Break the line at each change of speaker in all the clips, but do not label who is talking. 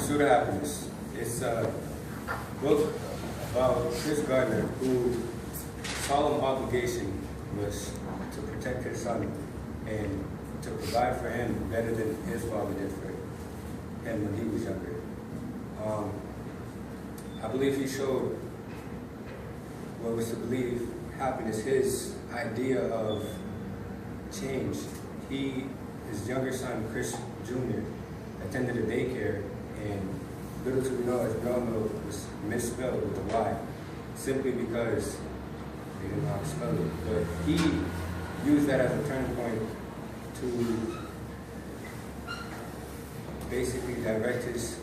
Pursuit of Happiness. It's a book about Chris Gardner, whose solemn obligation was to protect his son and to provide for him better than his father did for him when he was younger. I believe he showed what was to believe happiness, his idea of change. His younger son, Chris Jr., attended a daycare, and little to know, his brown milk was misspelled with a Y, simply because they didn't know how to spell it. But he used that as a turning point to basically direct his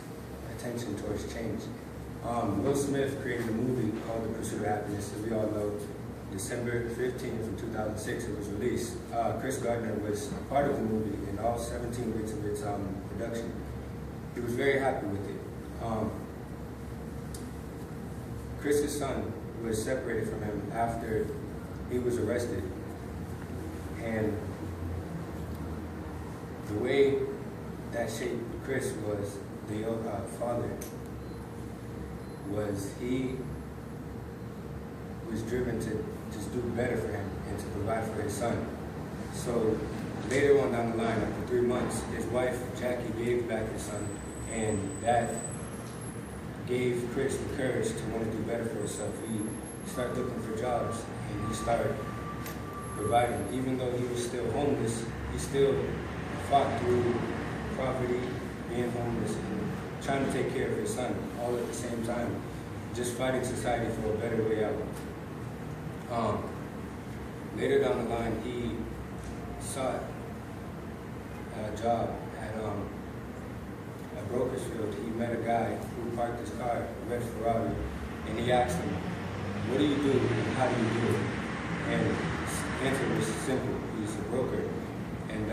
attention towards change. Will Smith created a movie called The Pursuit of Happiness, as we all know. December 15th of 2006 it was released. Chris Gardner was a part of the movie in all 17 weeks of its production. He was very happy with it. Chris's son was separated from him after he was arrested. And the way that shaped Chris was the father was he was driven to just do better for him and to provide for his son. So later on down the line, after 3 months, his wife, Jackie, gave back his son, and that gave Chris the courage to want to do better for himself. He started looking for jobs, and he started providing. Even though he was still homeless, he still fought through poverty, being homeless, and trying to take care of his son, all at the same time, just fighting society for a better way out. Later down the line, he sought a job at Brokersfield. He met a guy who parked his car, a red Ferrari, and he asked him, "What do you do and how do you do it?" And his answer was simple: he's a broker. And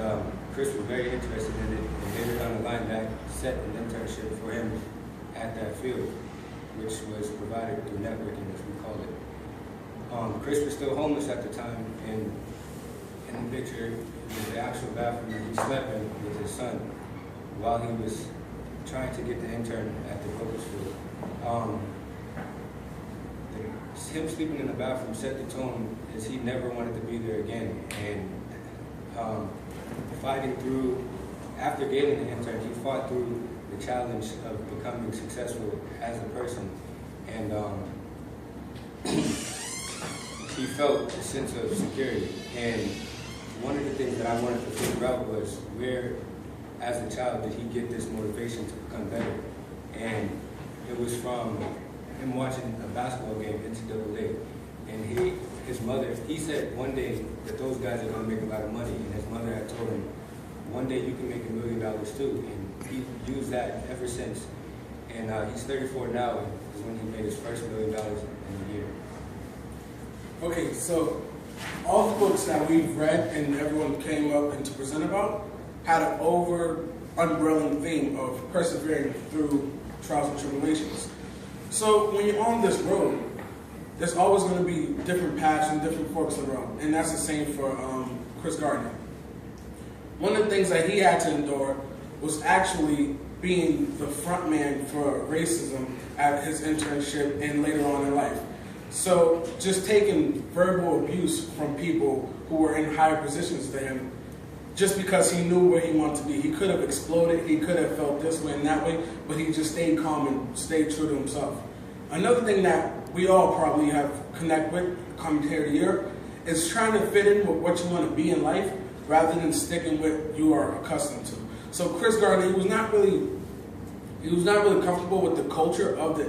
Chris was very interested in it, and later down the line, that set an internship for him at that field, which was provided through networking, as we call it. Chris was still homeless at the time, and in the picture was the actual bathroom that he slept in with his son while he was trying to get the intern at the Brokersfield. Him sleeping in the bathroom set the tone as he never wanted to be there again. And fighting through, after getting the intern, he fought through the challenge of becoming successful as a person. And he felt a sense of security. And one of the things that I wanted to figure out was where, as a child, did he get this motivation to become better? And it was from him watching a basketball game, NCAA. And his mother, he said one day that those guys are going to make a lot of money. And his mother had told him, one day you can make $1 million too. And he used that ever since. And he's 34 now, and is when he made his first $1 million in a year.
Okay, so all the books that we've read and everyone came up and to present about had an umbrelling theme of persevering through trials and tribulations. So when you're on this road, there's always going to be different paths and different forks of the road, and that's the same for Chris Gardner. One of the things that he had to endure was actually being the front man for racism at his internship and later on in life. So just taking verbal abuse from people who were in higher positions than him, just because he knew where he wanted to be. He could have exploded, he could have felt this way and that way, but he just stayed calm and stayed true to himself. Another thing that we all probably have connect with coming here to Europe is trying to fit in with what you want to be in life rather than sticking with what you are accustomed to. So Chris Gardner, he was not really comfortable with the culture of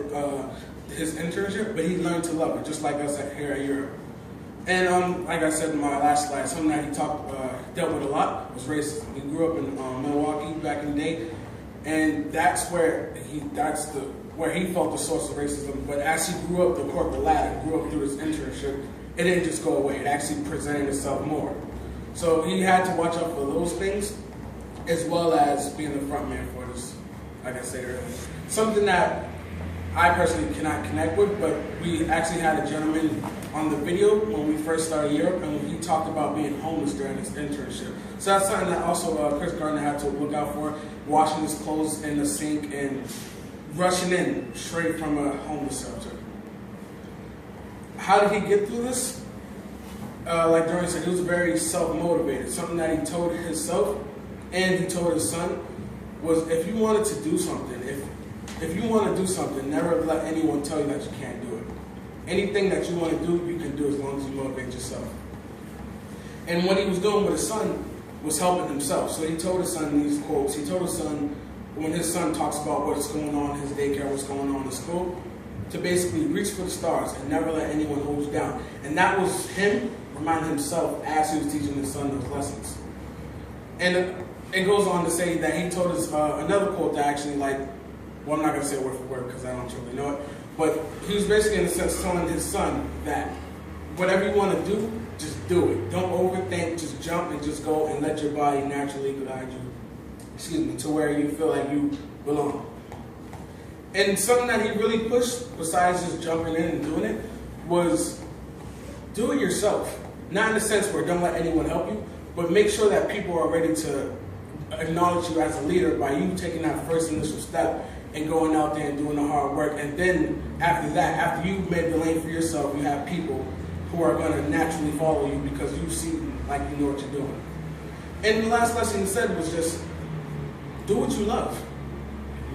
his internship, but he learned to love it, just like us here at Europe. And like I said in my last slide, something that he dealt with a lot was racism. He grew up in Milwaukee back in the day, and that's where he felt the source of racism. But as he grew up the corporate ladder, grew up through his internship, it didn't just go away. It actually presented itself more. So he had to watch out for those things, as well as being the front man for this, like I said earlier. Something that I personally cannot connect with, but we actually had a gentleman on the video when we first started Europe, and when he talked about being homeless during his internship. So that's something that also Chris Gardner had to look out for, washing his clothes in the sink and rushing in straight from a homeless shelter. How did he get through this? Like Dorian said, he was very self-motivated. Something that he told himself and he told his son was, if you wanted to do something, if you want to do something, never let anyone tell you that you can't do it. Anything that you want to do, you can do as long as you motivate yourself. And what he was doing with his son was helping himself. So he told his son these quotes. He told his son, when his son talks about what's going on in his daycare, what's going on in school, to basically reach for the stars and never let anyone hold you down. And that was him reminding himself as he was teaching his son those lessons. And it goes on to say that he told us another quote that I actually like. Well, I'm not going to say word for word because I don't truly know it. But he was basically, in a sense, telling his son that whatever you want to do, just do it. Don't overthink, just jump and just go and let your body naturally guide you, to where you feel like you belong. And something that he really pushed, besides just jumping in and doing it, was do it yourself. Not in the sense where don't let anyone help you, but make sure that people are ready to acknowledge you as a leader by you taking that first initial step and going out there and doing the hard work. And then after that, after you've made the lane for yourself, you have people who are going to naturally follow you because you see like you know what you're doing. And the last lesson he said was just do what you love.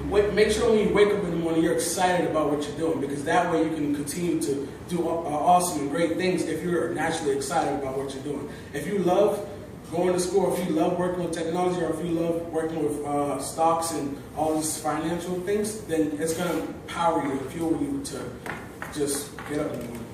Make sure when you wake up in the morning, you're excited about what you're doing, because that way you can continue to do awesome and great things if you're naturally excited about what you're doing. If you love going to school, if you love working with technology, or if you love working with stocks and all these financial things, then it's going to power you and fuel you to just get up in the morning.